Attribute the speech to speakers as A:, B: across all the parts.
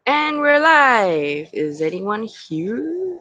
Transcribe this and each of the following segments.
A: And we're live. Is anyone here?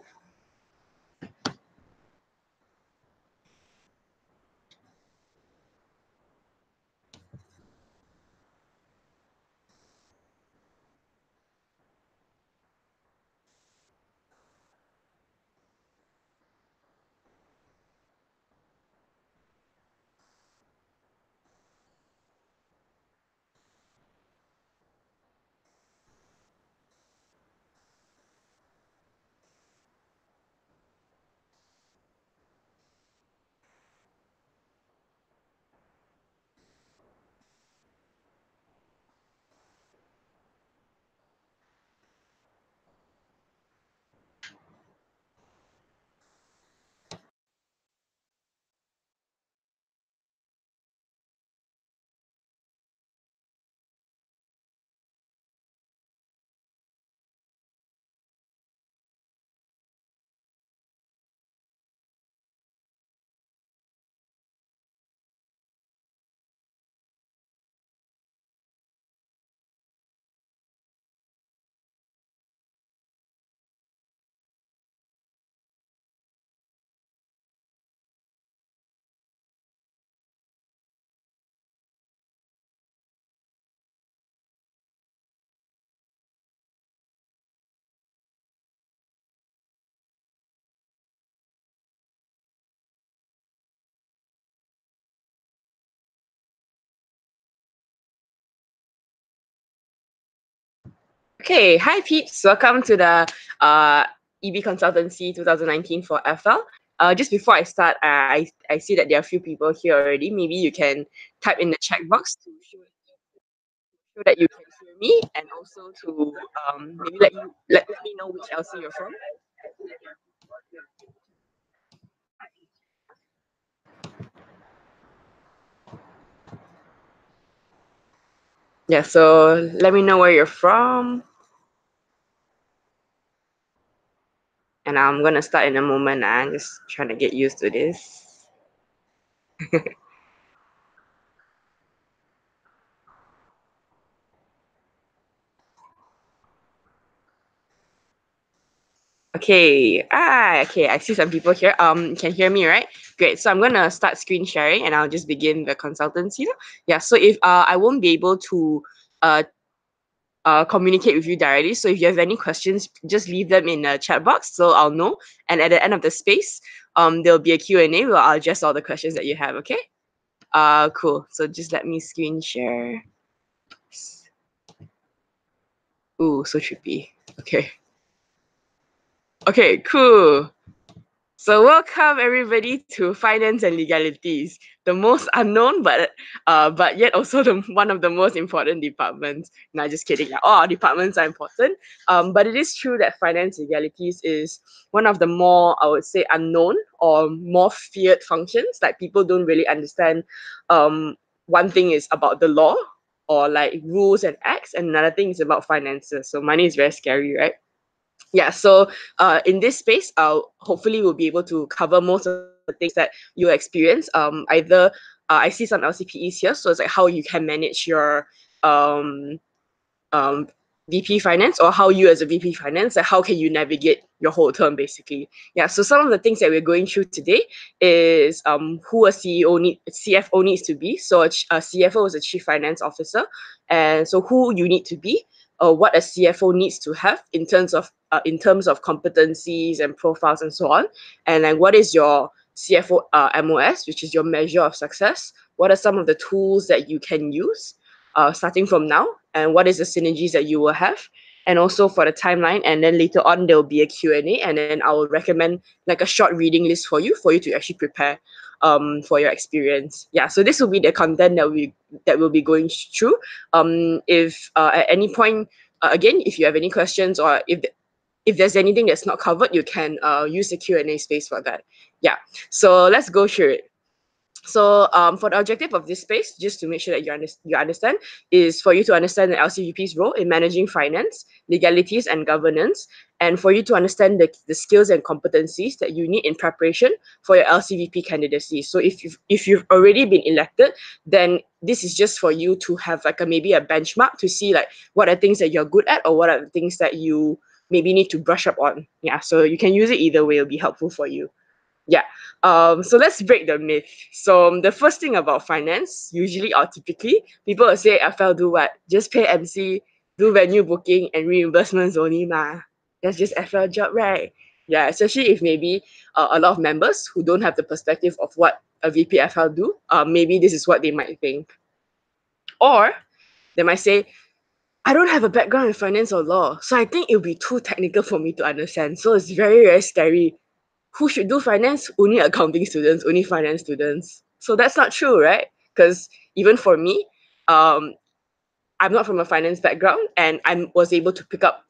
A: Okay, hi peeps. Welcome to the EB Consultancy 2019 for FL. Just before I start, I see that there are a few people here already. Maybe you can type in the chat box to show that you can hear me, and also to maybe let me know which LC you're from. Yeah, so let me know where you're from, and I'm gonna start in a moment. I'm just trying to get used to this. Okay. Okay. I see some people here. Can hear me, right? Great. So I'm gonna start screen sharing, and I'll just begin the consultancy. Yeah. So if I won't be able to uh communicate with you directly, so if you have any questions, just leave them in the chat box, so I'll know. And at the end of the space, there'll be a Q&A where I'll address all the questions that you have. Okay. Cool. So just let me screen share. Ooh, so trippy. Okay. Okay. Cool. So welcome everybody to Finance and Legalities, the most unknown but yet also the one of the most important departments. No, just kidding. All our departments are important. But it is true that Finance Legalities is one of the more, I would say, unknown or more feared functions. Like people don't really understand. One thing is about the law or like rules and acts, and another thing is about finances. So money is very scary, right? Yeah, so in this space, hopefully we'll be able to cover most of the things that you experience. Either I see some LCPEs here, so it's like how you can manage your um, um, VP finance, or how you as a VP finance, like how can you navigate your whole term basically. Yeah, so some of the things that we're going through today is who a CFO needs to be. So a CFO is a chief finance officer, and so who you need to be, what a CFO needs to have in terms of competencies and profiles and so on, and like what is your CFO MOS, which is your measure of success. What are some of the tools that you can use starting from now, and what is the synergies that you will have, and also for the timeline. And then later on there will be a Q&A, and then I will recommend like a short reading list for you to actually prepare for your experience. Yeah, so this will be the content that we'll be going through. If at any point, again, if you have any questions, or if there's anything that's not covered, you can use the Q&A space for that. Yeah, so let's go through it. So for the objective of this space, just to make sure that you understand, is for you to understand the LCVP's role in managing finance, legalities, and governance, and for you to understand the skills and competencies that you need in preparation for your LCVP candidacy. So if you've already been elected, then this is just for you to have like maybe a benchmark to see like what are things that you're good at or what are the things that you maybe need to brush up on. Yeah, so you can use it either way, it'll be helpful for you. Yeah. So let's break the myth. So the first thing about finance, usually or typically, people will say FL do what? Just pay MC, do venue booking and reimbursements only ma. That's just FL job, right? Yeah, especially if maybe a lot of members who don't have the perspective of what a VPFL do, maybe this is what they might think. Or they might say, I don't have a background in finance or law, so I think it'll be too technical for me to understand. So it's very, very scary. Who should do finance? Only accounting students, only finance students. So that's not true, right? Because even for me, um, I'm not from a finance background and I was able to pick up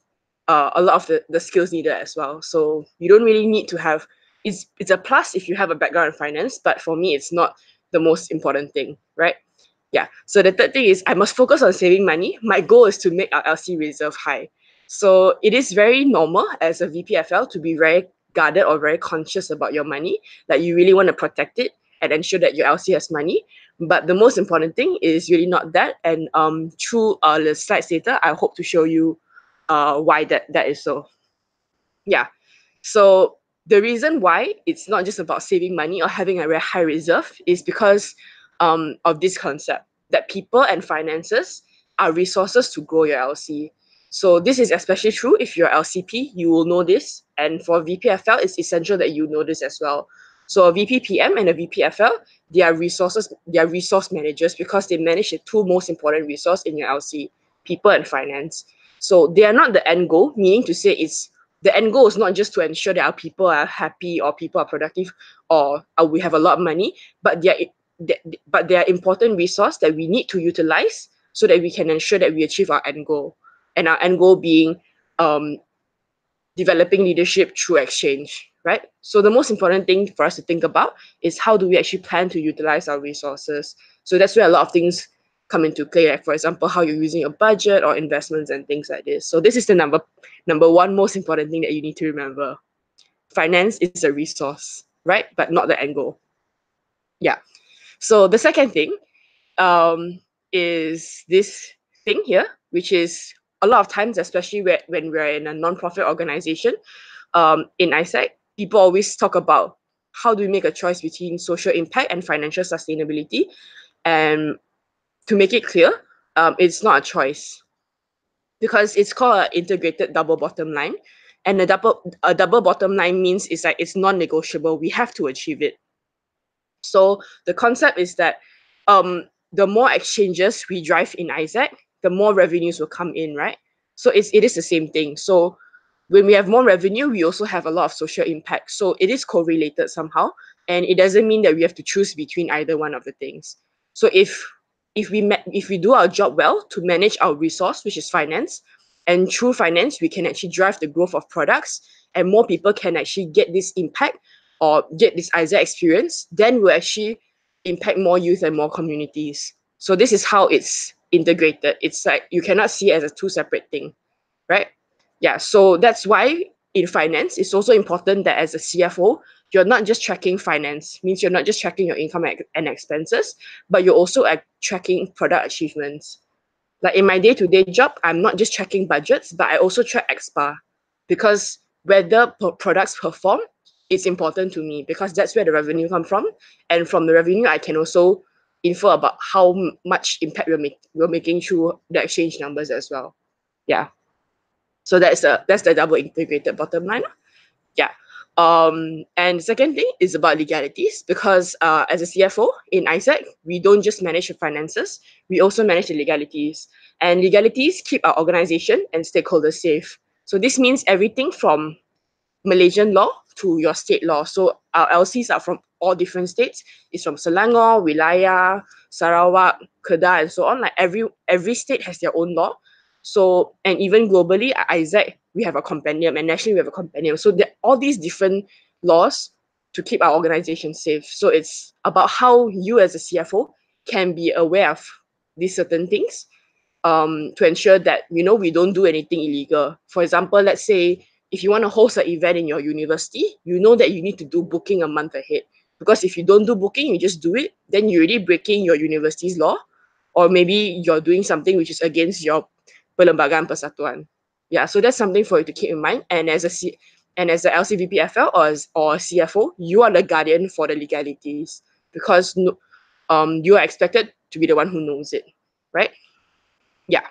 A: a lot of the skills needed as well. So you don't really need to have, it's a plus if you have a background in finance, but for me, it's not the most important thing, right? Yeah. So the third thing is I must focus on saving money. My goal is to make our LC reserve high. So it is very normal as a VPFL to be very guarded or very conscious about your money. Like you really want to protect it and ensure that your LC has money. But the most important thing is really not that. And through the slides later, I hope to show you why that is so. Yeah. So the reason why it's not just about saving money or having a very high reserve is because of this concept that people and finances are resources to grow your LC. So this is especially true if you're LCP, you will know this. And for VPFL, it's essential that you know this as well. So a VPPM and a VPFL, they are resources, they are resource managers because they manage the two most important resources in your LC, people and finance. So they are not the end goal, meaning to say it's the end goal is not just to ensure that our people are happy or people are productive or we have a lot of money, but they are important resource that we need to utilize so that we can ensure that we achieve our end goal. And our end goal being um, developing leadership through exchange, right? So the most important thing for us to think about is how do we actually plan to utilize our resources. So that's where a lot of things come into play, like for example, how you're using your budget or investments and things like this. So this is the number one most important thing that you need to remember. Finance is a resource, right? But not the end goal. Yeah. So the second thing is this thing here, which is a lot of times, especially when we're in a non-profit organization, in ISEC, people always talk about how do we make a choice between social impact and financial sustainability. And to make it clear, it's not a choice because it's called an integrated double bottom line. And a double bottom line means it's like it's non-negotiable. We have to achieve it. So the concept is that the more exchanges we drive in ISAC, the more revenues will come in, right? So it is the same thing. So when we have more revenue, we also have a lot of social impact. So it is correlated somehow, and it doesn't mean that we have to choose between either one of the things. So if we do our job well to manage our resource, which is finance, and through finance we can actually drive the growth of products, and more people can actually get this impact or get this ISA experience, then we'll actually impact more youth and more communities. So this is how it's integrated. It's like you cannot see it as a two separate thing, right? Yeah, so that's why in finance, it's also important that as a CFO, you're not just tracking finance, means you're not just tracking your income and expenses, but you're also tracking product achievements. Like in my day-to-day job, I'm not just tracking budgets, but I also track expa because whether products perform, it's important to me because that's where the revenue come from. And from the revenue, I can also infer about how much impact we're making through the exchange numbers as well. Yeah. So that's the double integrated bottom line. Yeah. And the second thing is about legalities because as a CFO in ISEC, we don't just manage the finances, we also manage the legalities. And legalities keep our organization and stakeholders safe. So this means everything from Malaysian law to your state law. So our LCs are from all different states. It's from Selangor, Wilayah, Sarawak, Kedah, and so on. Like every state has their own law. So and even globally, at ISAC, we have a compendium, and nationally we have a compendium. So all these different laws to keep our organization safe. So it's about how you as a CFO can be aware of these certain things to ensure that we don't do anything illegal. For example, let's say if you want to host an event in your university, you know that you need to do booking a month ahead. Because if you don't do booking, you just do it, then you're already breaking your university's law, or maybe you're doing something which is against your perlembagaan persatuan. Yeah, so that's something for you to keep in mind. And as a LCVPFL or CFO, you are the guardian for the legalities because you are expected to be the one who knows it, right? Yeah.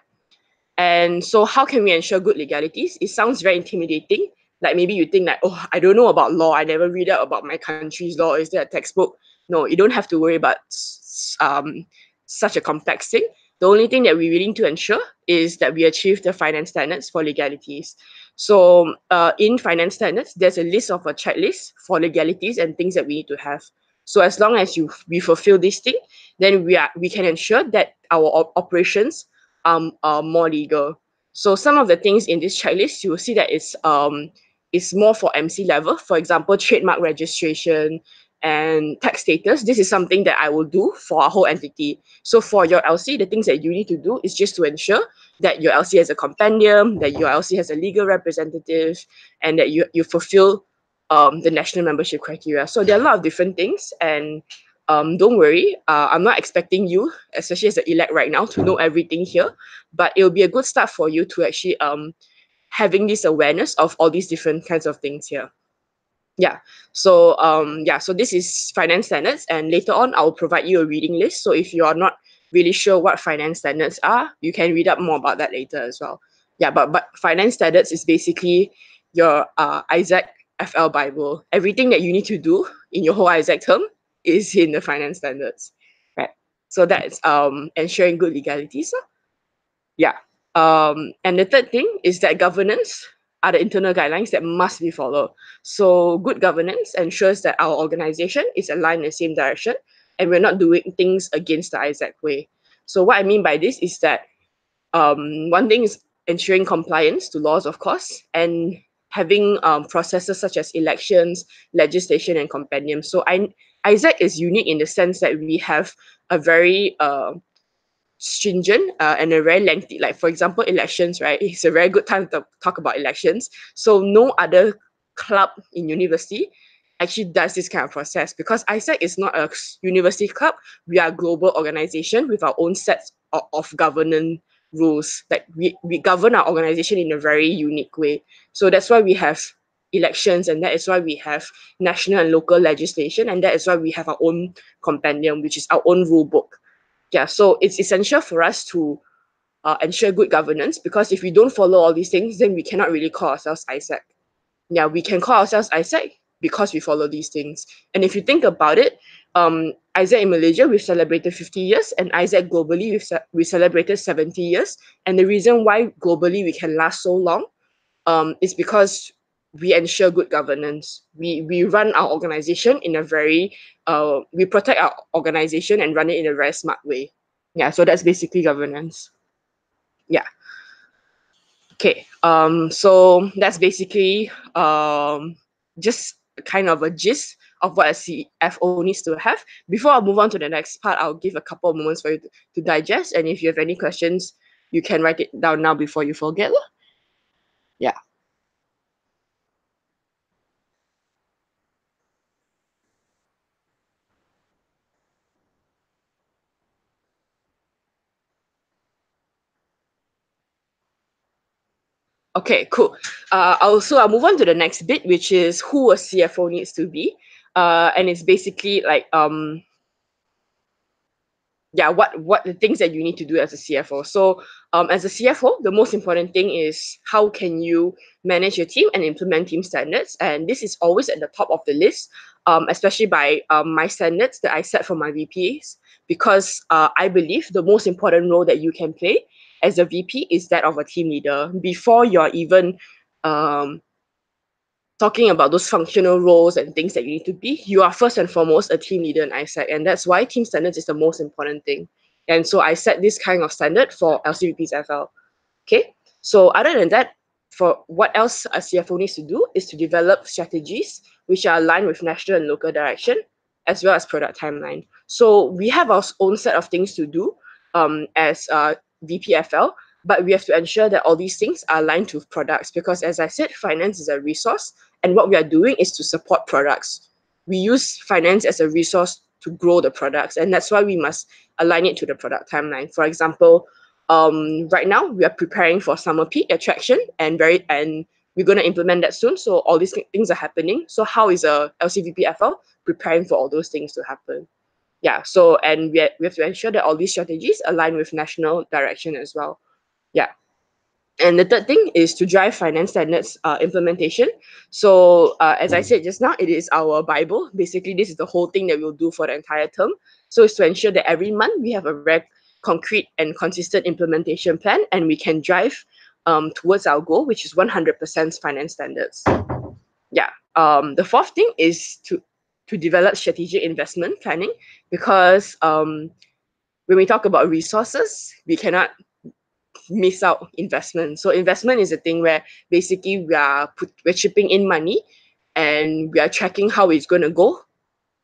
A: And so how can we ensure good legalities? It sounds very intimidating. Like maybe you think like, oh, I don't know about law. I never read up about my country's law. Is there a textbook? No, you don't have to worry about such a complex thing. The only thing that we really need to ensure is that we achieve the finance standards for legalities. So in finance standards, there's a list of a checklist for legalities and things that we need to have. So as long as we fulfill this thing, then we can ensure that our operations are more legal. So some of the things in this checklist, you will see that it's more for MC level. For example, trademark registration and tax status. This is something that I will do for our whole entity. So for your LC, the things that you need to do is just to ensure that your LC has a compendium, that your LC has a legal representative, and that you fulfill the national membership criteria. So there are a lot of different things, and don't worry, I'm not expecting you, especially as an elect right now, to know everything here, but it'll be a good start for you to actually having this awareness of all these different kinds of things here. Yeah. So this is finance standards, and later on I'll provide you a reading list. So if you are not really sure what finance standards are, you can read up more about that later as well. Yeah, but finance standards is basically your Isaac FL Bible. Everything that you need to do in your whole Isaac term is in the finance standards. Right. So that's ensuring good legalities. Yeah. And the third thing is that governance are the internal guidelines that must be followed. So good governance ensures that our organization is aligned in the same direction and we're not doing things against the Isaac way. So what I mean by this is that one thing is ensuring compliance to laws, of course, and having processes such as elections, legislation, and compendium. So Isaac is unique in the sense that we have a very stringent and a very lengthy, like for example elections, right? It's a very good time to talk about elections. So no other club in university actually does this kind of process because ISAC is not a university club. We are a global organization with our own sets of governance rules. Like we govern our organization in a very unique way. So that's why we have elections, and that is why we have national and local legislation, and that is why we have our own compendium, which is our own rule book. Yeah, so it's essential for us to ensure good governance, because if we don't follow all these things, then we cannot really call ourselves ISAC. Yeah, we can call ourselves ISAC because we follow these things. And if you think about it, ISAC in Malaysia, we've celebrated 50 years, and ISAC globally, we celebrated 70 years. And the reason why globally we can last so long is because we ensure good governance. We run our organization in a very we protect our organization and run it in a very smart way. Yeah, so that's basically governance. Yeah. Okay. So that's basically just kind of a gist of what a CFO needs to have. Before I move on to the next part, I'll give a couple of moments for you to digest. And if you have any questions, you can write it down now before you forget. Yeah. Okay, cool. I'll move on to the next bit, which is who a CFO needs to be. And it's basically like yeah, what the things that you need to do as a CFO. So as a CFO, the most important thing is how can you manage your team and implement team standards. And this is always at the top of the list, especially by my standards that I set for my VPs, because I believe the most important role that you can play as a VP is that of a team leader. Before you're even um, talking about those functional roles and things that you need to be, you are first and foremost a team leader in ISAC. And that's why team standards is the most important thing. And so I set this kind of standard for LCVP's FL. Okay. So other than that, for what else a CFO needs to do is to develop strategies which are aligned with national and local direction, as well as product timeline. So we have our own set of things to do as VPFL, but we have to ensure that all these things are aligned to products because, as I said, finance is a resource, and what we are doing is to support products. We use finance as a resource to grow the products, and that's why we must align it to the product timeline. For example, right now we are preparing for summer peak attraction, and we're going to implement that soon. So all these things are happening. So how is a LCVPFL preparing for all those things to happen? Yeah. So and we have to ensure that all these strategies align with national direction as well. Yeah. And the third thing is to drive finance standards implementation. So as I said just now, it is our Bible. Basically, this is the whole thing that we'll do for the entire term. So it's to ensure that every month we have a very concrete and consistent implementation plan, and we can drive towards our goal, which is 100% finance standards. Yeah. The fourth thing is to develop strategic investment planning because when we talk about resources, we cannot miss out investment. So investment is a thing where basically we're chipping in money and we are tracking how it's going to go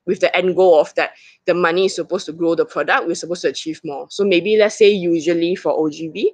A: with the end goal of that the money is supposed to grow the product, we're supposed to achieve more. So maybe let's say usually for OGV,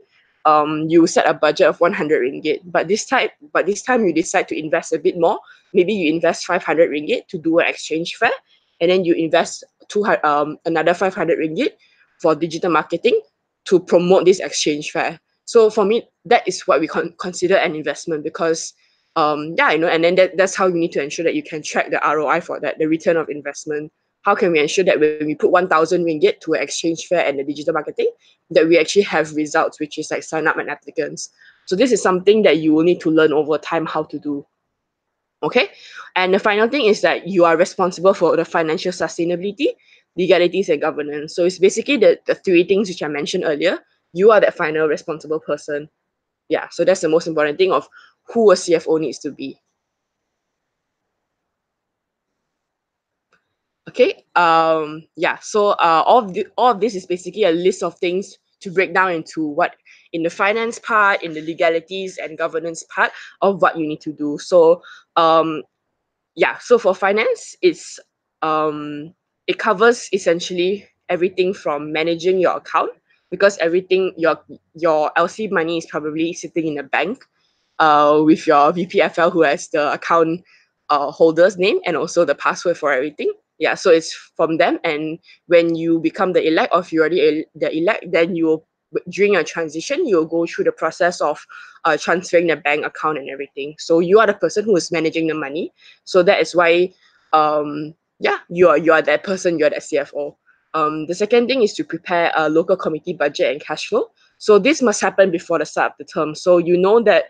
A: you set a budget of 100 ringgit, but this time you decide to invest a bit more. Maybe you invest 500 ringgit to do an exchange fair, and then you invest another 500 ringgit for digital marketing to promote this exchange fair. So for me, that is what we consider an investment because yeah, and then that's how you need to ensure that you can track the ROI for that, the return of investment. How can we ensure that when we put 1,000 ringgit to an exchange fair and the digital marketing, that we actually have results, which is like sign up and applicants. So this is something that you will need to learn over time how to do. Okay, and the final thing is that you are responsible for the financial sustainability, legalities, and governance. So it's basically the three things which I mentioned earlier. You are that final responsible person. Yeah, so that's the most important thing of who a CFO needs to be. Okay, yeah, so all of this is basically a list of things to break down into what in the finance part, in the legalities and governance part of what you need to do. So yeah, so for finance, it covers essentially everything from managing your account because everything your LC money is probably sitting in a bank with your VPFL who has the account holder's name and also the password for everything. Yeah, so it's from them. And when you become the elect, or if you already the elect, then you will during your transition you will go through the process of transferring the bank account and everything. So you are the person who is managing the money. So that is why yeah, you are that person, you are that CFO. The second thing is to prepare a local committee budget and cash flow. So this must happen before the start of the term. So you know that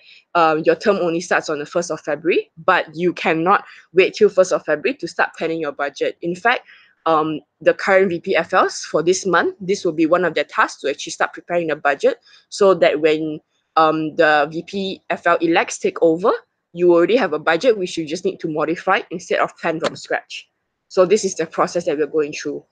A: your term only starts on the 1st of February, but you cannot wait till 1st of February to start planning your budget. In fact, the current VPFLs for this month, this will be one of their tasks to actually start preparing the budget so that when the VPFL elects take over, you already have a budget which you just need to modify instead of plan from scratch. So this is the process that we're going through.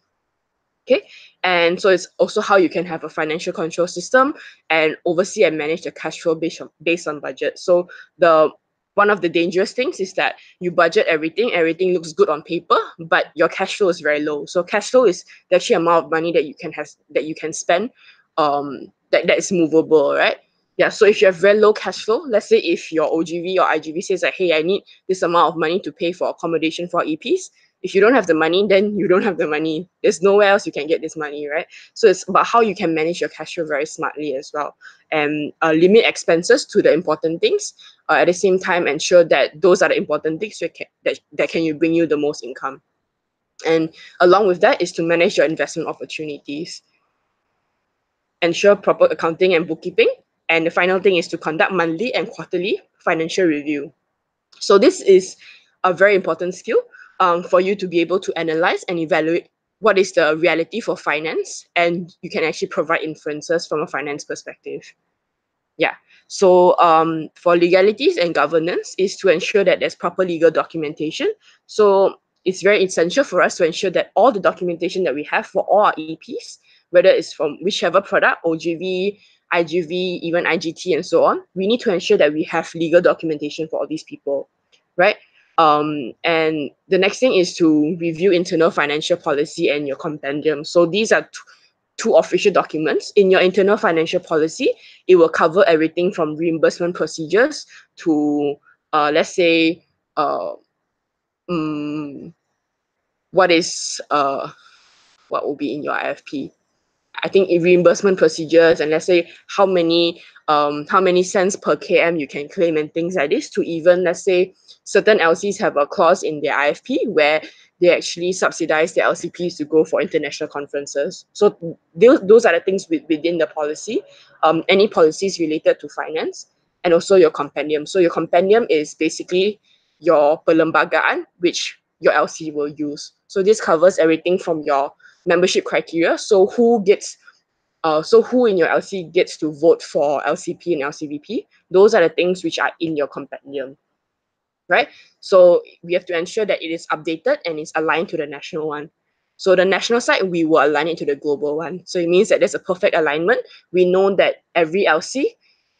A: Okay, and so it's also how you can have a financial control system and oversee and manage the cash flow based on budget. So the one of the dangerous things is that you budget everything looks good on paper, but your cash flow is very low. So cash flow is the actual amount of money that you can spend that is movable, right? Yeah, so if you have very low cash flow, let's say if your OGV or IGV says like, hey, I need this amount of money to pay for accommodation for EPs, if you don't have the money, then you don't have the money. There's nowhere else you can get this money, right? So it's about how you can manage your cash flow very smartly as well, and limit expenses to the important things. At the same time, ensure that those are the important things that can bring you the most income. And along with that is to manage your investment opportunities, ensure proper accounting and bookkeeping. And the final thing is to conduct monthly and quarterly financial review. So this is a very important skill for you to be able to analyze and evaluate what is the reality for finance, and you can actually provide inferences from a finance perspective. Yeah. So for legalities and governance is to ensure that there's proper legal documentation. So it's very essential for us to ensure that all the documentation that we have for all our EPs, whether it's from whichever product, OGV, IGV, even IGT, and so on, we need to ensure that we have legal documentation for all these people, right? And the next thing is to review internal financial policy and your compendium. So these are two official documents. In your internal financial policy, it will cover everything from reimbursement procedures to, let's say, um, what is what will be in your IFP. I think reimbursement procedures, and let's say how many cents per km you can claim and things like this, to even, let's say, certain LCs have a clause in their IFP where they actually subsidize their LCPs to go for international conferences. So those are the things within the policy. Any policies related to finance, and also your compendium. So your compendium is basically your perlembagaan, which your LC will use. So this covers everything from your membership criteria. So who in your LC gets to vote for LCP and LCVP? Those are the things which are in your compendium, right? So we have to ensure that it is updated and is aligned to the national one. So the national side, we will align it to the global one. So it means that there's a perfect alignment. We know that every LC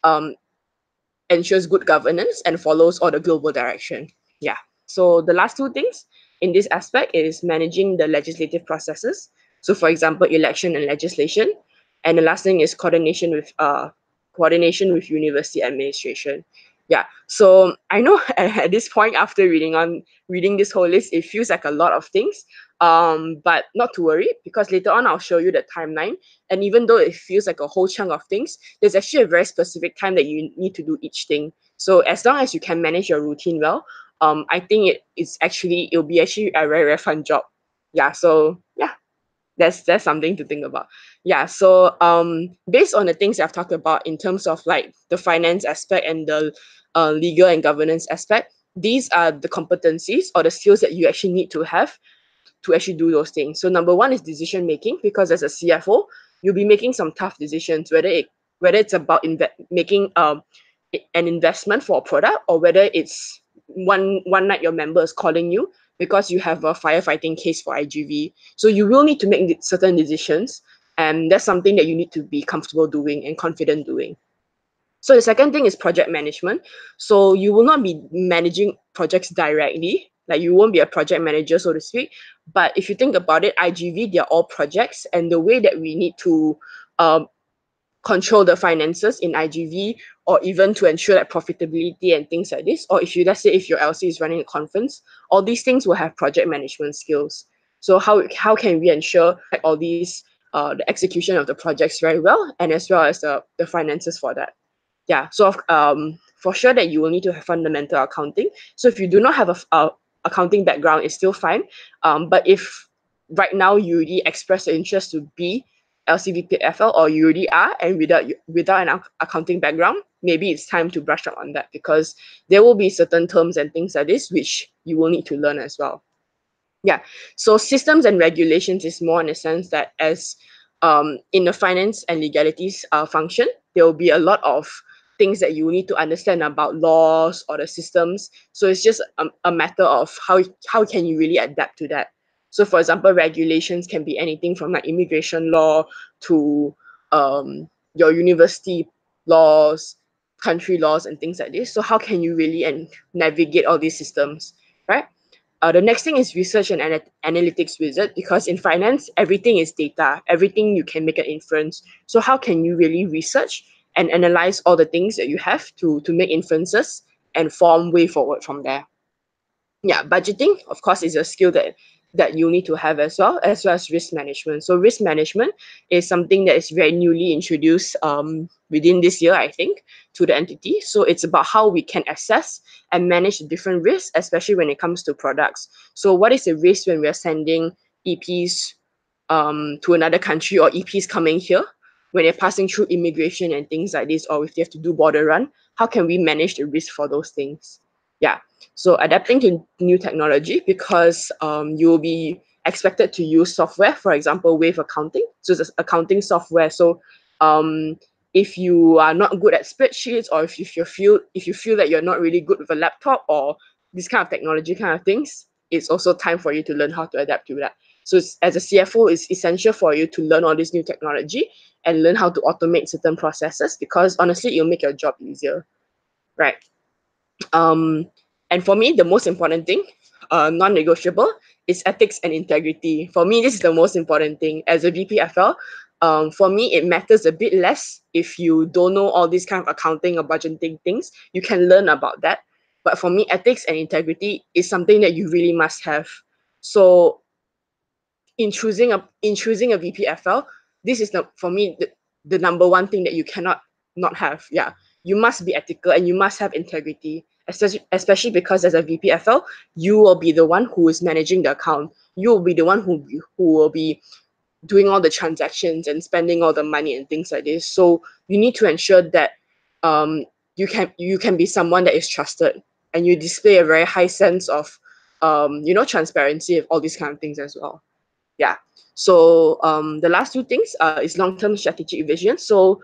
A: um, ensures good governance and follows all the global direction. Yeah. So the last two things in this aspect is managing the legislative processes. So for example, election and legislation. And the last thing is coordination with university administration. Yeah. So I know at this point, after reading this whole list, it feels like a lot of things. But not to worry, because later on I'll show you the timeline. And even though it feels like a whole chunk of things, there's actually a very specific time that you need to do each thing. So as long as you can manage your routine well, I think it'll be actually a very, very fun job. Yeah. So yeah, that's something to think about. Yeah. So based on the things I've talked about in terms of like the finance aspect and the legal and governance aspect, these are the competencies or the skills that you actually need to have to actually do those things. So number one is decision making, because as a CFO, you'll be making some tough decisions, whether it's about making an investment for a product, or whether it's one night your member is calling you because you have a firefighting case for IGV. So you will need to make certain decisions, and that's something that you need to be comfortable doing and confident doing. So the second thing is project management. So you will not be managing projects directly, like you won't be a project manager, so to speak. But if you think about it, IGV, they're all projects, and the way that we need to um, control the finances in IGV, or even to ensure that profitability and things like this, or let's say if your LC is running a conference, all these things will have project management skills. So how can we ensure that all these the execution of the projects very well, and as well as the finances for that? Yeah. So for sure that you will need to have fundamental accounting. So if you do not have a accounting background, it's still fine. But if right now you already express the interest to be LCVPFL, or you already are, and without an accounting background, maybe it's time to brush up on that, because there will be certain terms and things like this which you will need to learn as well. Yeah. So systems and regulations is more in a sense that as in the finance and legalities function, there will be a lot of things that you need to understand about laws or the systems. So it's just a matter of how can you really adapt to that. So for example, regulations can be anything from like immigration law to your university laws, country laws, and things like this. So how can you really navigate all these systems, right? The next thing is research and analytics wizard, because in finance, everything is data, everything you can make an inference. So how can you really research and analyze all the things that you have to make inferences and form way forward from there? Yeah, budgeting, of course, is a skill that you need to have as well as risk management. So risk management is something that is very newly introduced within this year, I think, to the entity. So it's about how we can assess and manage the different risks, especially when it comes to products. So what is the risk when we are sending EPs to another country, or EPs coming here, when they're passing through immigration and things like this, or if they have to do border run? How can we manage the risk for those things? Yeah. So adapting to new technology, because you will be expected to use software, for example, Wave Accounting. So it's accounting software. So if you are not good at spreadsheets, or if you feel that you're not really good with a laptop or this kind of technology kind of things, it's also time for you to learn how to adapt to that. So as a CFO, it's essential for you to learn all this new technology and learn how to automate certain processes, because honestly, it'll make your job easier, right? Um, And for me, the most important thing, non-negotiable, is ethics and integrity. For me, this is the most important thing. As a VPFL, for me, it matters a bit less if you don't know all these kind of accounting or budgeting things. You can learn about that. But for me, ethics and integrity is something that you really must have. So in choosing a VPFL, this is for me the number one thing that you cannot not have. Yeah, you must be ethical and you must have integrity, especially because as a VPFL, you will be the one who is managing the account. You will be the one who will be doing all the transactions and spending all the money and things like this. So you need to ensure that um, you can be someone that is trusted, and you display a very high sense of transparency of all these kind of things as well. Yeah. So the last two things is long-term strategic vision. So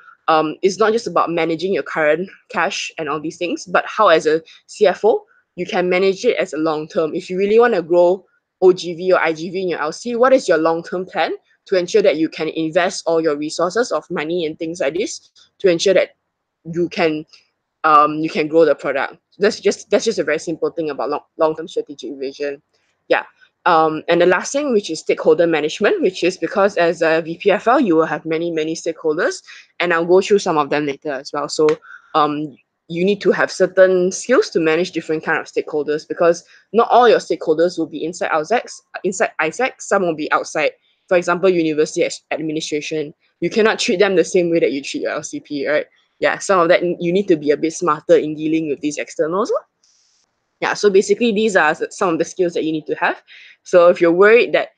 A: it's not just about managing your current cash and all these things, but how as a CFO you can manage it as a long term. If you really want to grow OGV or IGV in your LC, what is your long-term plan to ensure that you can invest all your resources of money and things like this to ensure that you can you can grow the product. That's just a very simple thing about long-term strategic vision. Yeah. And the last thing, which is stakeholder management, which is because as a VPFL, you will have many stakeholders, and I'll go through some of them later as well. So you need to have certain skills to manage different kind of stakeholders, because not all your stakeholders will be inside ISAC, some will be outside. For example, university administration, you cannot treat them the same way that you treat your LCP, right? Yeah, some of that you need to be a bit smarter in dealing with these externals. Yeah, so basically these are some of the skills that you need to have. So if you're worried that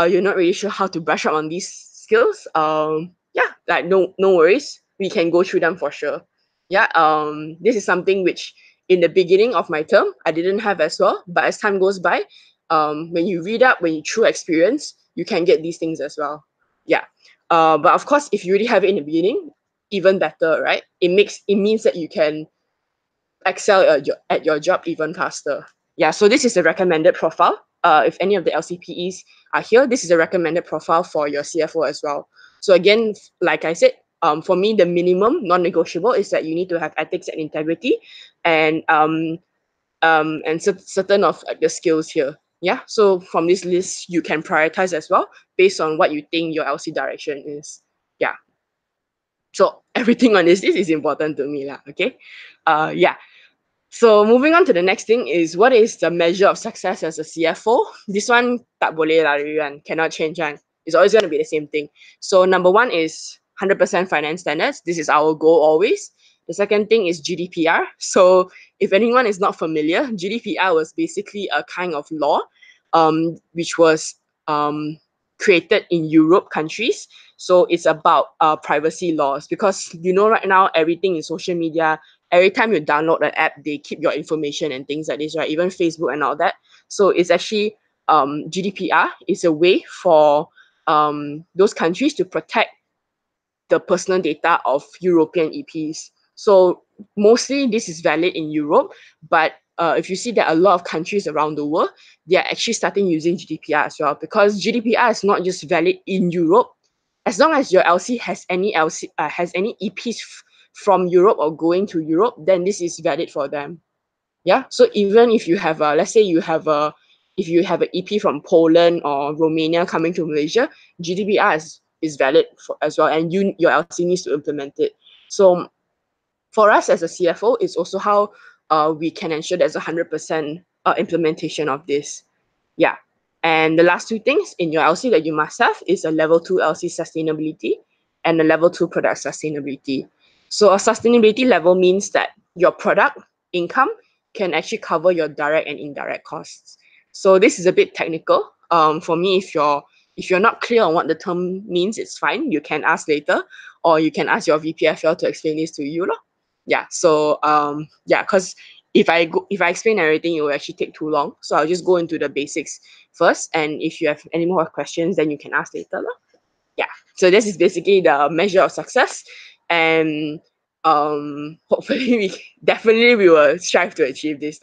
A: you're not really sure how to brush up on these skills, yeah, like no worries, we can go through them for sure. Yeah, this is something which in the beginning of my term I didn't have as well, but as time goes by, when you read up, when you through experience, you can get these things as well. Yeah, but of course if you already have it in the beginning, even better, right? It means that you can excel at your job even faster. Yeah, so this is a recommended profile. If any of the LCPEs are here, this is a recommended profile for your CFO as well. So again, like I said, for me, the minimum non-negotiable is that you need to have ethics and integrity, and certain of the skills here. Yeah, so from this list, you can prioritize as well based on what you think your LC direction is. Yeah. So everything on this list is important to me, lah. Okay. Yeah. So moving on to the next thing is, what is the measure of success as a CFO? This one tak boleh lari kan, cannot change one. It's always going to be the same thing. So number one is 100% finance standards. This is our goal always. The second thing is GDPR. So if anyone is not familiar, GDPR was basically a kind of law which was created in Europe countries. So it's about privacy laws, because right now everything in social media, every time you download an app, they keep your information and things like this, right? Even Facebook and all that. So it's actually GDPR is a way for those countries to protect the personal data of European EPs. So mostly this is valid in Europe, but if you see that a lot of countries around the world, they are actually starting using GDPR as well, because GDPR is not just valid in Europe. As long as your LC has any EPs from Europe or going to Europe, then this is valid for them. Yeah. So even if you have let's say if you have an EP from Poland or Romania coming to Malaysia, GDPR is valid as well, and your LC needs to implement it. So for us as a CFO, it's also how we can ensure there's 100% implementation of this. Yeah. And the last two things in your LC that you must have is a level 2 LC sustainability and a level 2 product sustainability. So a sustainability level means that your product income can actually cover your direct and indirect costs. So this is a bit technical. For me, if you're not clear on what the term means, it's fine. You can ask later, or you can ask your VPFL to explain this to you. Yeah. So yeah, because if I explain everything, it will actually take too long. So I'll just go into the basics first. And if you have any more questions, then you can ask later. Yeah. So this is basically the measure of success. And hopefully we will strive to achieve this.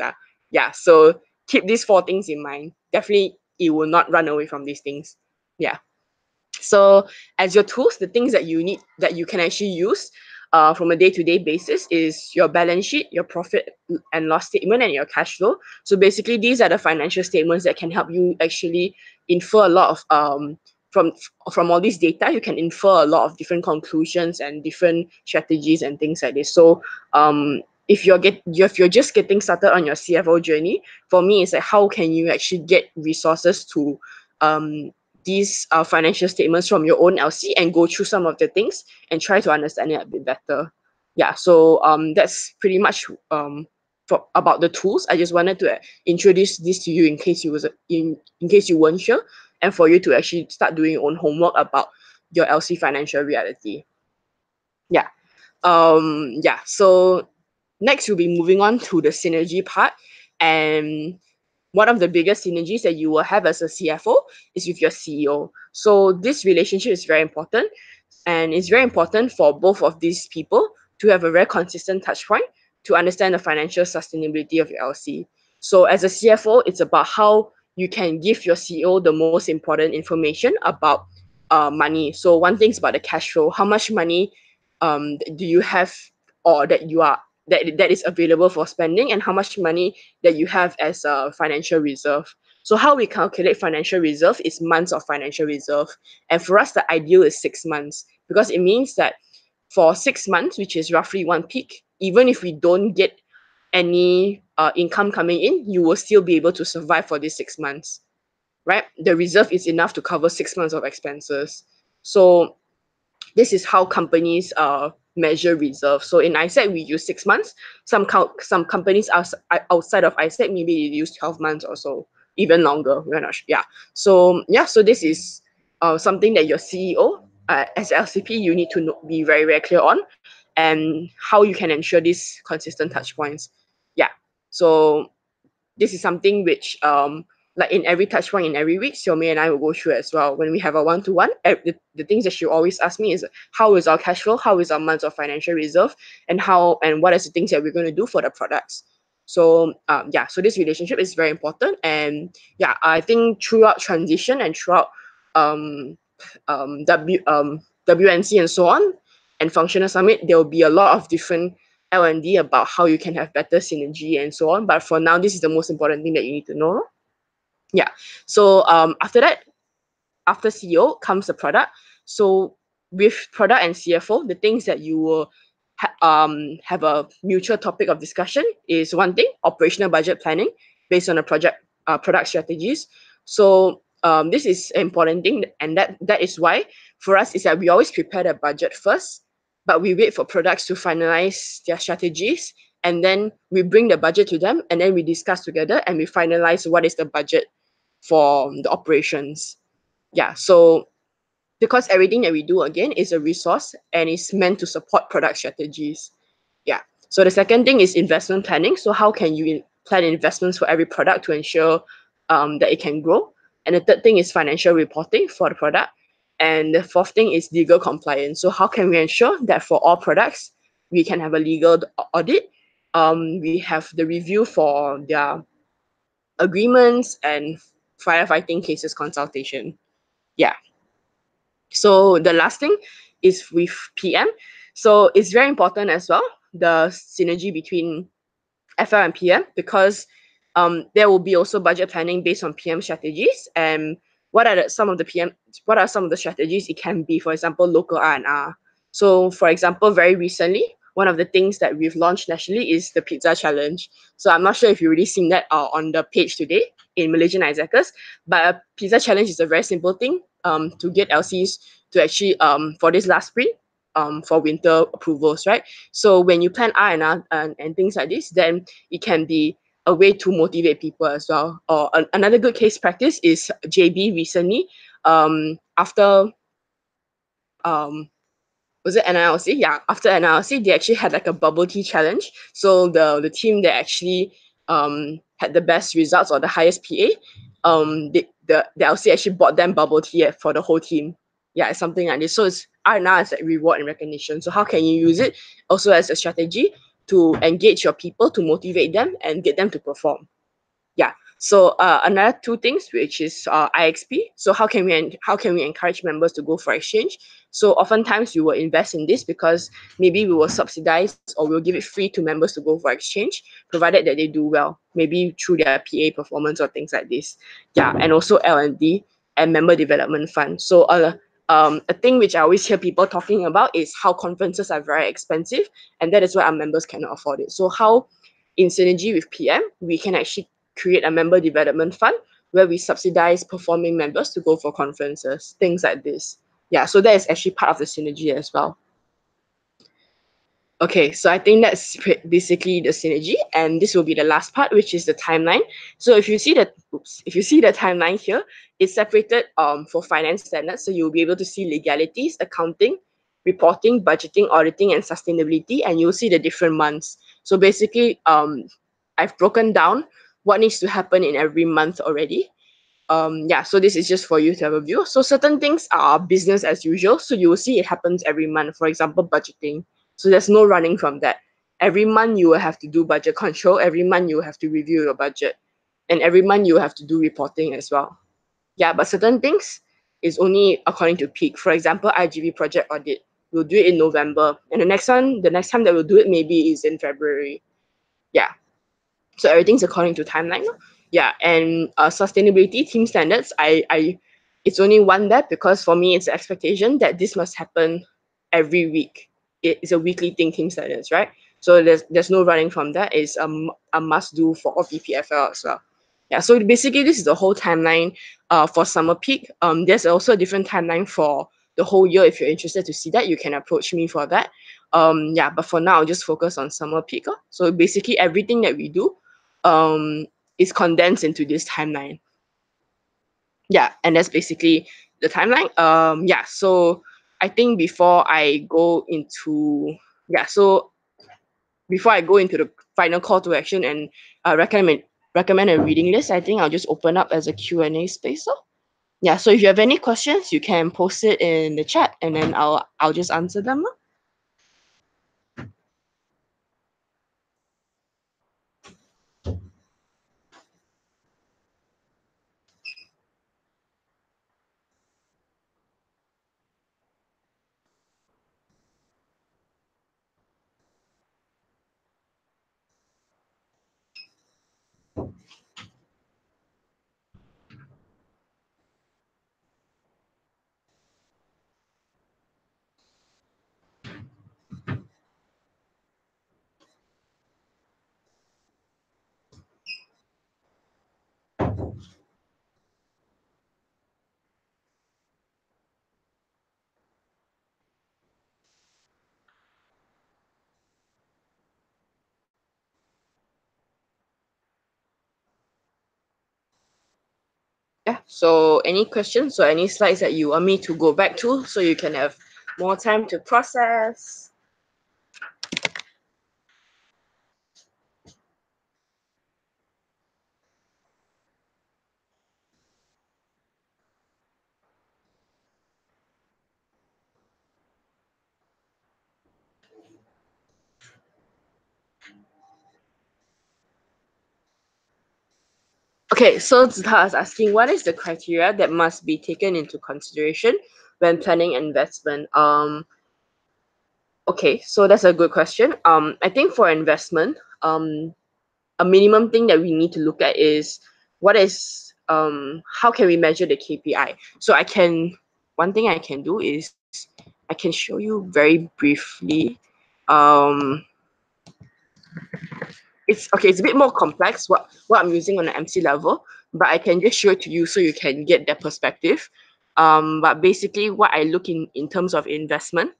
A: Yeah. So keep these four things in mind. Definitely it will not run away from these things. Yeah. So as your tools, the things that you need that you can actually use, from a day-to-day basis is your balance sheet, your profit and loss statement, and your cash flow. So basically, these are the financial statements that can help you actually infer a lot of from all this data. You can infer a lot of different conclusions and different strategies and things like this. So if you're just getting started on your CFO journey, for me, it's like how can you actually get resources to these financial statements from your own LC and go through some of the things and try to understand it a bit better. Yeah, so that's pretty much about the tools. I just wanted to introduce this to you in case in case you weren't sure, and for you to actually start doing your own homework about your LC financial reality. Yeah. Yeah. So next we'll be moving on to the synergy part. And one of the biggest synergies that you will have as a CFO is with your CEO. So this relationship is very important, and it's very important for both of these people to have a very consistent touch point to understand the financial sustainability of your LC. So as a CFO, it's about how you can give your CEO the most important information about money. So one thing is about the cash flow. How much money do you have, or that is available for spending, and how much money that you have as a financial reserve. So how we calculate financial reserve is months of financial reserve. And for us, the ideal is 6 months, because it means that for 6 months, which is roughly one peak, even if we don't get any income coming in, you will still be able to survive for these 6 months, right? The reserve is enough to cover 6 months of expenses. So this is how companies measure reserve. So in ISEC, we use 6 months. Some companies outside of ISEC, maybe you use 12 months or so, even longer. We're not sure. Yeah. So yeah, so this is something that your CEO, as LCP, you need to be very, very clear on, and how you can ensure these consistent touch points. Yeah. So this is something which like in every touch point in every week, Xiaomei and I will go through as well. When we have a one-to-one, the things that she always asks me is how is our cash flow, how is our months of financial reserve, and what is the things that we're going to do for the products. So yeah, so this relationship is very important. And yeah, I think throughout transition and throughout um, WNC and so on, and functional summit, there will be a lot of different L&D about how you can have better synergy and so on. But for now, this is the most important thing that you need to know. Yeah. So after that, after CEO comes the product. So with product and CFO, the things that you will have a mutual topic of discussion is one thing: operational budget planning based on the product strategies. So this is an important thing, and that is why for us is that we always prepare the budget first, but we wait for products to finalize their strategies, and then we bring the budget to them, and then we discuss together, and we finalize what is the budget for the operations. Yeah, so because everything that we do again is a resource and is meant to support product strategies. Yeah. So the second thing is investment planning. So how can you plan investments for every product to ensure that it can grow? And the third thing is financial reporting for the product. And the fourth thing is legal compliance. So how can we ensure that for all products we can have a legal audit? We have the review for their agreements and firefighting cases consultation. Yeah. So the last thing is with PM. So it's very important as well, the synergy between FL and PM, because there will be also budget planning based on PM strategies. And some of the strategies it can be, for example, local R&R. So for example, very recently, one of the things that we've launched nationally is the pizza challenge. So I'm not sure if you've already seen that on the page today in Malaysian Isaacers, but a pizza challenge is a very simple thing to get LCs to actually for this last sprint for winter approvals, right? So when you plan R&R and things like this, then it can be a way to motivate people as well. Or another good case practice is JB recently, after was it NILC? Yeah, after NILC, they actually had like a bubble tea challenge. So the team that actually had the best results or the highest PA, the LC actually bought them bubble tea for the whole team. Yeah, it's something like this. So it's R&R as like reward and recognition. So how can you use it also as a strategy to engage your people, to motivate them and get them to perform? Yeah. So another two things, which is IXP. So how can we encourage members to go for exchange? So oftentimes we will invest in this because maybe we will subsidize or we'll give it free to members to go for exchange, provided that they do well, maybe through their PA performance or things like this. Yeah, and also L&D and member development fund. So a thing which I always hear people talking about is how conferences are very expensive, and that is why our members cannot afford it. So how, in synergy with PM, we can actually create a member development fund where we subsidize performing members to go for conferences, things like this. Yeah, so that is actually part of the synergy as well. Okay, so I think that's basically the synergy, and this will be the last part, which is the timeline. So if you see the timeline here, it's separated for finance standards, so you'll be able to see legalities, accounting, reporting, budgeting, auditing, and sustainability, and you'll see the different months. So basically, I've broken down what needs to happen in every month already. Yeah, so this is just for you to have a view. So certain things are business as usual, so you will see it happens every month. For example, budgeting. So there's no running from that. Every month you will have to do budget control. Every month you will have to review your budget, and every month you will have to do reporting as well. Yeah, but certain things is only according to peak. For example, IGV project audit, we'll do it in November, and the next time that we'll do it maybe is in February. Yeah, so everything's according to timeline. Yeah, and sustainability team standards, I it's only one that, because for me it's an expectation that this must happen every week. It's a weekly thing, team standards, right? So there's no running from that. It's a must do for all VPFL as well. Yeah, so basically this is the whole timeline for summer peak. There's also a different timeline for the whole year. If you're interested to see that, you can approach me for that. Yeah, but for now I'll just focus on summer peak. So basically everything that we do um is condensed into this timeline. Yeah, and that's basically the timeline. Yeah, so I think so before I go into the final call to action and recommend a reading list, I think I'll just open up as a Q&A space. So yeah, so if you have any questions, you can post it in the chat, and then I'll just answer them. Yeah, so any questions or any slides that you want me to go back to so you can have more time to process? Okay, so Zita is asking, what is the criteria that must be taken into consideration when planning investment? Okay, so that's a good question. I think for investment, a minimum thing that we need to look at is how can we measure the KPI? So one thing I can do is I can show you very briefly. It's okay, it's a bit more complex what I'm using on the MC level, but I can just show it to you so you can get that perspective. But basically what I look in terms of investment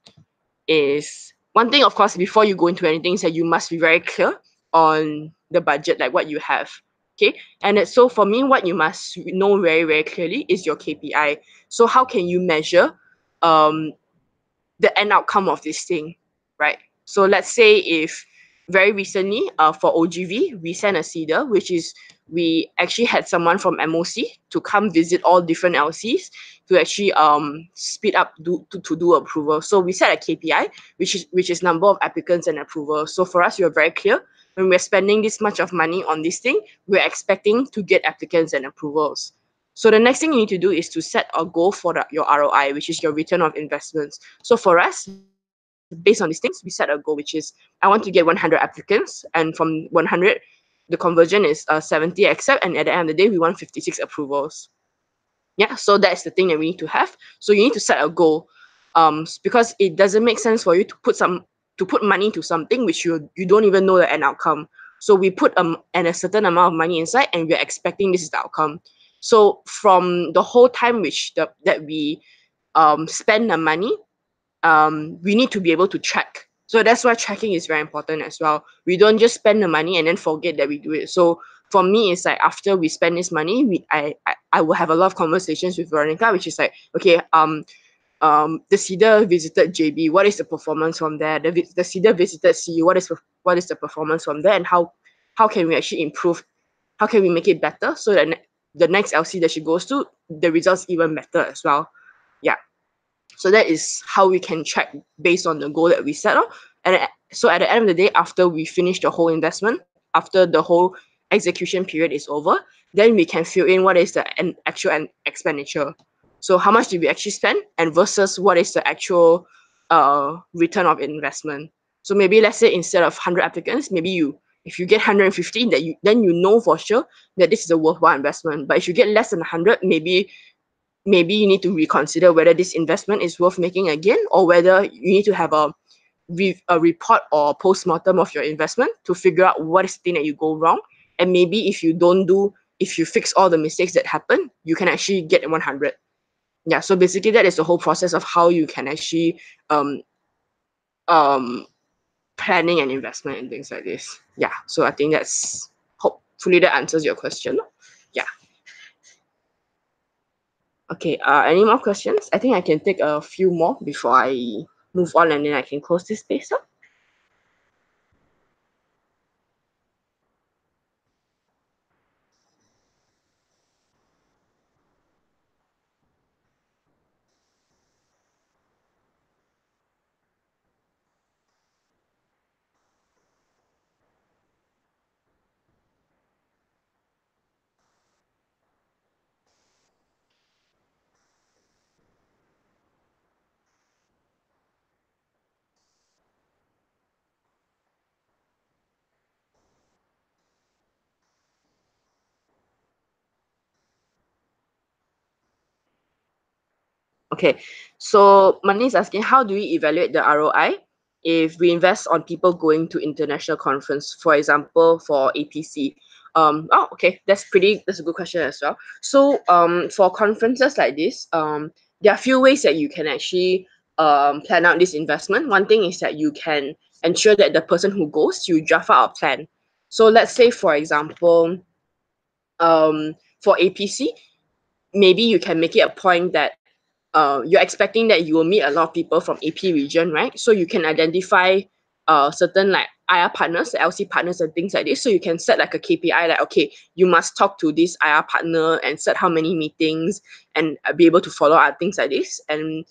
A: is, one thing of course before you go into anything is that you must be very clear on the budget, like what you have. Okay, and so for me, what you must know very, very clearly is your KPI. So how can you measure um the end outcome of this thing, right? So let's say if very recently, for OGV, we sent a CEDA, which is we actually had someone from MOC to come visit all different LCs to actually speed up to do approval. So we set a KPI, which is number of applicants and approval. So for us, we are very clear when we're spending this much of money on this thing, we're expecting to get applicants and approvals. So the next thing you need to do is to set a goal for your ROI, which is your return of investments. So for us, based on these things, we set a goal, which is I want to get 100 applicants, and from 100, the conversion is 70 accept, and at the end of the day, we want 56 approvals. Yeah, so that's the thing that we need to have. So you need to set a goal, because it doesn't make sense for you to put money into something which you don't even know the end outcome. So we put a certain amount of money inside, and we're expecting this is the outcome. So from the whole time that we spend the money, we need to be able to track. So that's why tracking is very important as well. We don't just spend the money and then forget that we do it. So for me, it's like after we spend this money, I will have a lot of conversations with Veronica, which is like, okay, the Cedar visited JB. What is the performance from there? The Cedar visited CU. What is the performance from there, and how can we actually improve? How can we make it better so that the next LC that she goes to, the results even better as well? Yeah. So that is how we can track based on the goal that we set up. And so at the end of the day, after we finish the whole investment, after the whole execution period is over, then we can fill in what is the actual expenditure. So how much did we actually spend, and versus what is the actual return of investment. So maybe let's say instead of 100 applicants, if you get 150, then you know for sure that this is a worthwhile investment. But if you get less than 100, maybe you need to reconsider whether this investment is worth making again, or whether you need to have a report or post-mortem of your investment to figure out what is the thing that you go wrong. And maybe if you fix all the mistakes that happen, you can actually get 100. Yeah, so basically that is the whole process of how you can actually um planning an investment and things like this. Yeah, so I think that's hopefully that answers your question. Yeah. Okay, any more questions? I think I can take a few more before I move on, and then I can close this space up. Okay, so Mani is asking, how do we evaluate the ROI if we invest on people going to international conference, for example, for APC? Okay, that's a good question as well. So for conferences like this, there are a few ways that you can actually plan out this investment. One thing is that you can ensure that the person who goes, you draft out a plan. So let's say, for example, for APC, maybe you can make it a point that you're expecting that you will meet a lot of people from AP region, right? So you can identify certain like IR partners, LC partners and things like this. So you can set like a KPI, like, okay, you must talk to this IR partner and set how many meetings and be able to follow up things like this. And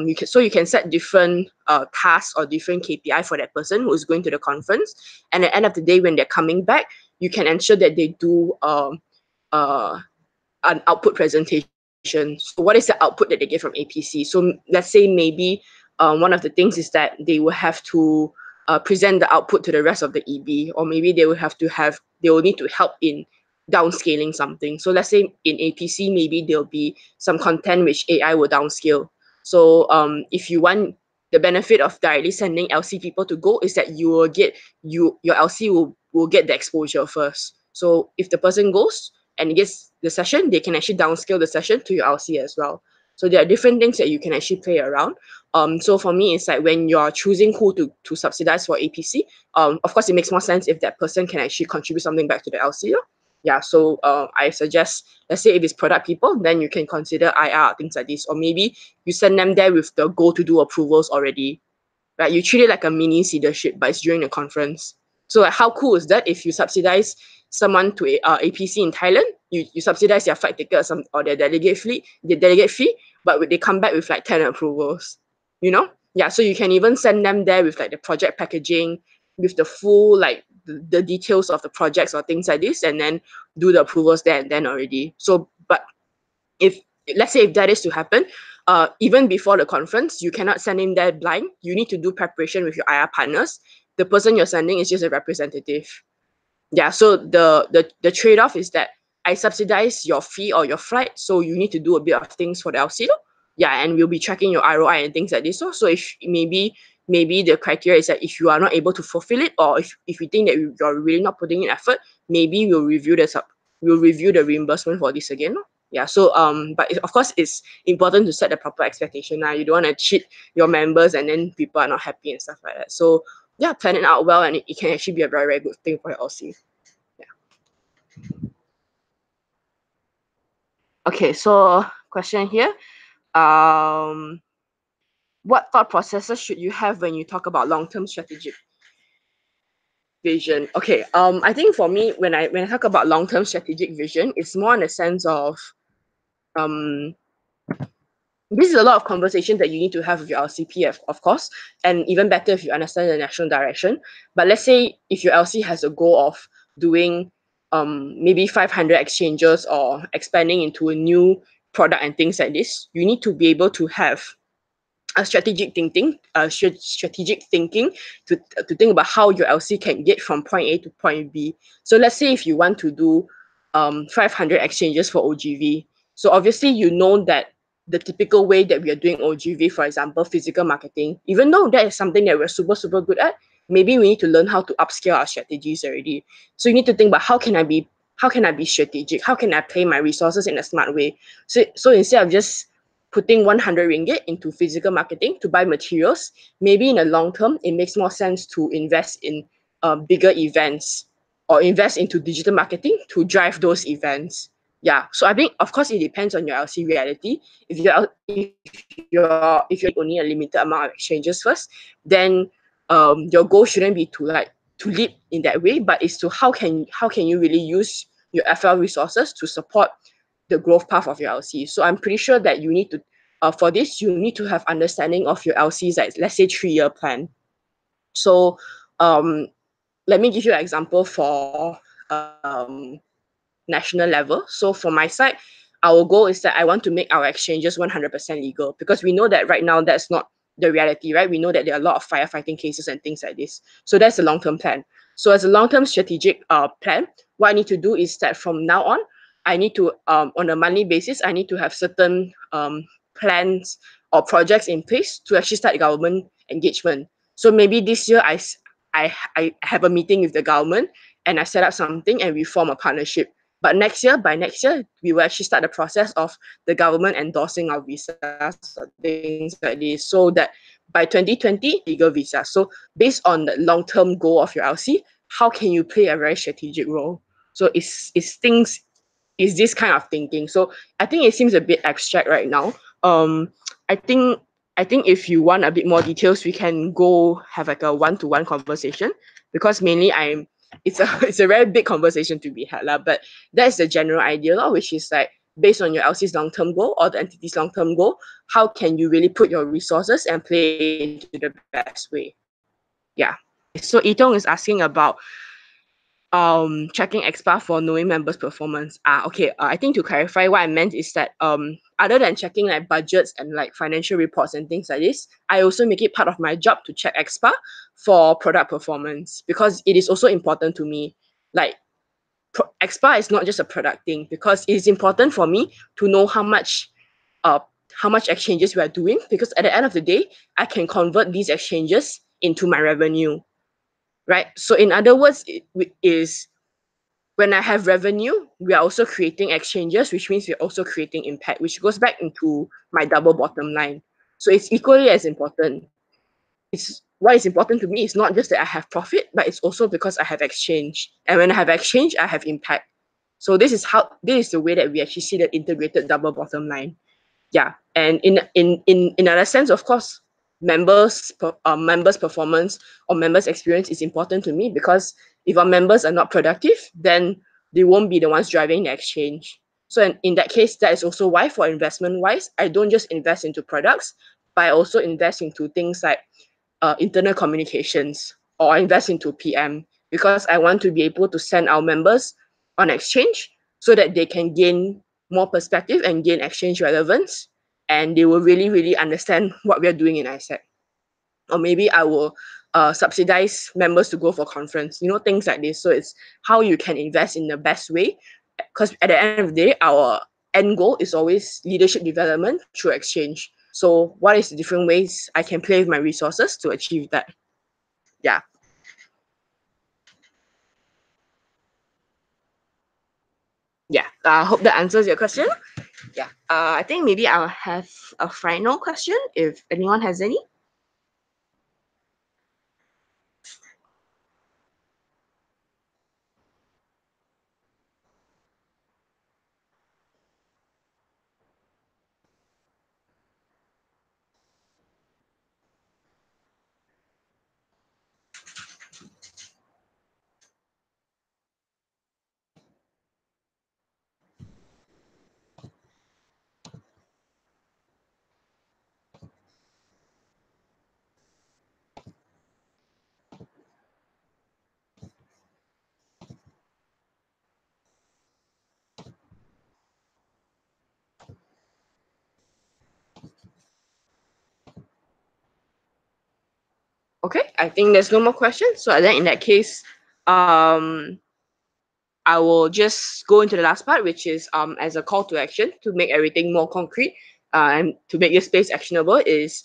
A: you can set different tasks or different KPI for that person who is going to the conference. And at the end of the day, when they're coming back, you can ensure that they do uh, an output presentation. So what is the output that they get from APC? So let's say maybe one of the things is that they will have to present the output to the rest of the EB, or maybe they will need to help in downscaling something. So let's say in APC, maybe there'll be some content which AI will downscale. So if you want the benefit of directly sending LC people to go, is that your LC will get the exposure first. So if the person goes and gets the session, they can actually downscale the session to your LC as well. So there are different things that you can actually play around. So for me, it's like when you're choosing who to subsidize for APC, of course, it makes more sense if that person can actually contribute something back to the LC. Yeah, so I suggest, let's say if it's product people, then you can consider IR, things like this. Or maybe you send them there with the goal to do approvals already, right? You treat it like a mini leadership, but it's during the conference. So like, how cool is that if you subsidize someone to APC in Thailand, you subsidize their flight ticket or their delegate fee, but they come back with like 10 approvals, you know? Yeah, so you can even send them there with like the project packaging, with the full like the details of the projects or things like this, and then do the approvals there and then already. So, but if let's say if that is to happen, even before the conference, you cannot send in there blind. You need to do preparation with your IR partners. The person you're sending is just a representative. Yeah, so the trade-off is that I subsidize your fee or your flight, so you need to do a bit of things for the LC. Yeah, and we'll be tracking your ROI and things like this. So if maybe the criteria is that if you are not able to fulfill it, or if we think that you're really not putting in effort, maybe we'll review the reimbursement for this again. Yeah, so but of course it's important to set the proper expectation. Now you don't want to cheat your members and then people are not happy and stuff like that. So yeah, plan it out well, and it can actually be a very, very good thing for your LC. Yeah. Okay, so question here. What thought processes should you have when you talk about long-term strategic vision? Okay, I think for me, when I talk about long-term strategic vision, it's more in the sense of um this is a lot of conversation that you need to have with your LCP, of course, and even better if you understand the national direction. But let's say if your LC has a goal of doing maybe 500 exchanges or expanding into a new product and things like this, you need to be able to have a strategic thinking to think about how your LC can get from point A to point B. So let's say if you want to do 500 exchanges for OGV, so obviously you know that the typical way that we are doing OGV, for example, physical marketing, even though that is something that we're super good at, maybe we need to learn how to upscale our strategies already. So you need to think about how can I be strategic? How can I play my resources in a smart way? So instead of just putting 100 ringgit into physical marketing to buy materials, maybe in the long term, it makes more sense to invest in bigger events or invest into digital marketing to drive those events. Yeah, so I think of course it depends on your LC reality. If you're only a limited amount of exchanges first, then your goal shouldn't be to lead in that way, but it's to how can you really use your FL resources to support the growth path of your LC. So I'm pretty sure that you need to, for this, you need to have understanding of your LC's, like, let's say 3-year plan. So let me give you an example for national level. So for my side, our goal is that I want to make our exchanges 100% legal, because we know that right now that's not the reality, right? We know that there are a lot of firefighting cases and things like this. So that's the long-term plan. So as a long-term strategic plan, what I need to do is that from now on, I need to, on a monthly basis, I need to have certain plans or projects in place to actually start government engagement. So maybe this year I have a meeting with the government and I set up something and we form a partnership. But by next year, we will actually start the process of the government endorsing our visas or things like this, so that by 2020, legal visa. So based on the long-term goal of your LC, how can you play a very strategic role? So it's this kind of thinking. So I think it seems a bit abstract right now. I think if you want a bit more details, we can go have like a one-to-one conversation, because mainly it's a very big conversation to be had lah. But that's the general idea lah, which is like based on your LC's long-term goal or the entity's long-term goal, how can you really put your resources and play into the best way? Yeah. So Itong is asking about checking expa for knowing members' performance. Okay. I think to clarify, what I meant is that other than checking like budgets and like financial reports and things like this, I also make it part of my job to check expa for product performance, because it is also important to me. Like expa is not just a product thing, because it is important for me to know how much exchanges we are doing, because at the end of the day, I can convert these exchanges into my revenue, right? So in other words, it is when I have revenue, we are also creating exchanges, which means we're also creating impact, which goes back into my double bottom line. So it's equally as important. It's what is important to me is not just that I have profit, but it's also because I have exchange. And when I have exchange, I have impact. So this is the way that we actually see the integrated double bottom line. Yeah. And in another sense, of course, members performance or members experience is important to me, because if our members are not productive, then they won't be the ones driving the exchange. So in that case, that is also why for investment wise, I don't just invest into products, but I also invest into things like internal communications, or invest into PM, because I want to be able to send our members on exchange so that they can gain more perspective and gain exchange relevance, and they will really, really understand what we are doing in ISEC. Or maybe I will subsidize members to go for conference, things like this. So it's how you can invest in the best way, because at the end of the day, our end goal is always leadership development through exchange. So what is the different ways I can play with my resources to achieve that? Yeah. Yeah, I hope that answers your question. Yeah, I think maybe I'll have a final question if anyone has any. Okay, I think there's no more questions. So then in that case, um, I will just go into the last part, which is as a call to action to make everything more concrete, and to make this space actionable is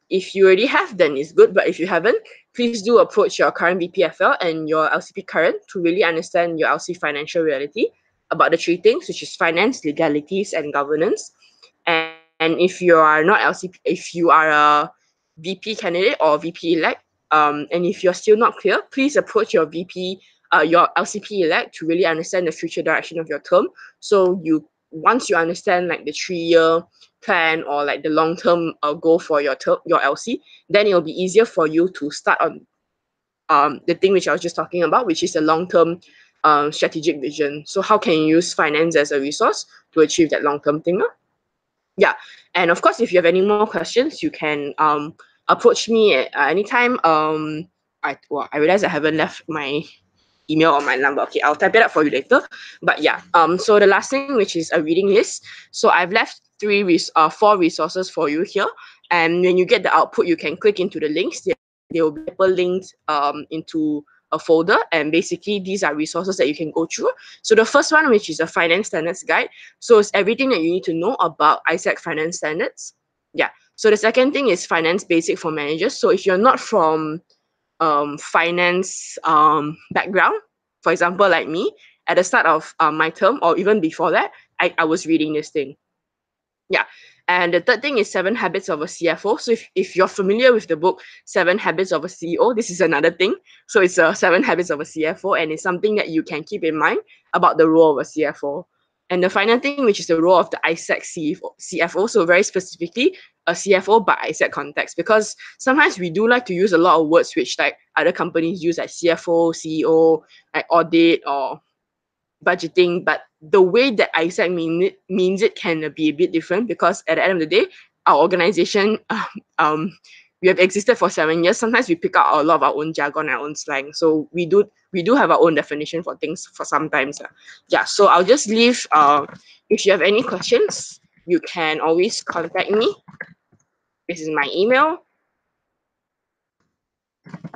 A: if you already have, then it's good. But if you haven't, please do approach your current BPFL and your LCP current to really understand your LC financial reality about the three things, which is finance, legalities, and governance. And if you are not LCP, if you are a VP candidate or VP elect, and if you're still not clear, please approach your VP, your LCP elect to really understand the future direction of your term. So once you understand like the 3-year plan or like the long-term goal for your your LC, then it'll be easier for you to start on the thing which I was just talking about, which is the long-term strategic vision. So how can you use finance as a resource to achieve that long-term thing? Yeah, and of course, if you have any more questions, you can approach me at anytime. I realize I haven't left my email or my number. Okay, I'll type it up for you later. But yeah, so the last thing, which is a reading list. So I've left 4 resources for you here, and when you get the output, you can click into the links. They will be linked into a folder, and basically these are resources that you can go through. So the first one, which is a finance standards guide, so it's everything that you need to know about ISEC finance standards. Yeah. So the second thing is finance basic for managers. So if you're not from finance background, for example, like me, at the start of my term or even before that, I was reading this thing. Yeah. And the third thing is 7 Habits of a CFO. So if you're familiar with the book 7 Habits of a CEO, this is another thing. So it's 7 Habits of a CFO, and it's something that you can keep in mind about the role of a CFO. And the final thing, which is the role of the ISEC CFO, so very specifically a CFO by ISEC context, because sometimes we do like to use a lot of words which like other companies use, like CFO, CEO, like audit or budgeting, but the way that ISEC means it can be a bit different, because at the end of the day, our organization, we have existed for 7 years. Sometimes we pick up a lot of our own jargon, our own slang. So we do have our own definition for things for sometimes. Yeah, so I'll just leave, if you have any questions, you can always contact me. This is my email,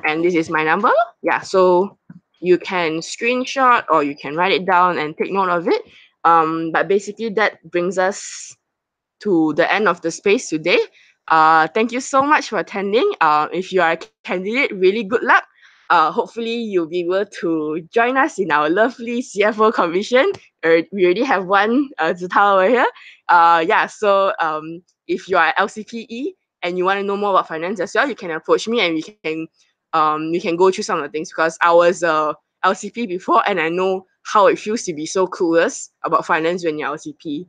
A: and this is my number. Yeah, so you can screenshot or you can write it down and take note of it. But basically that brings us to the end of the space today. Thank you so much for attending. If you are a candidate, really good luck. Hopefully you'll be able to join us in our lovely CFO commission. We already have one, Zita over here. Yeah, so if you are LCPE and you want to know more about finance as well, you can approach me and we can go through some of the things, because I was LCP before and I know how it feels to be so clueless about finance when you're LCP.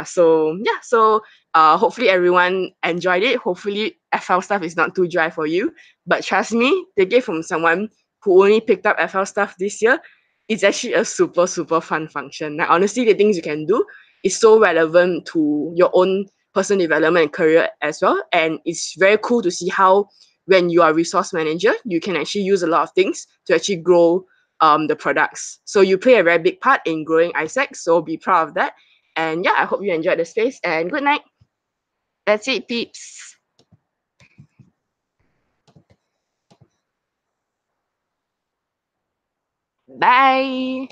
A: So hopefully everyone enjoyed it. Hopefully FL stuff is not too dry for you, but trust me, take it from someone who only picked up FL stuff this year, it's actually a super fun function. Like honestly, the things you can do is so relevant to your own personal development and career as well, and it's very cool to see how when you are a resource manager, you can actually use a lot of things to actually grow the products. So you play a very big part in growing ISEC. So be proud of that. And yeah, I hope you enjoyed the space, and good night. That's it, peeps. Bye.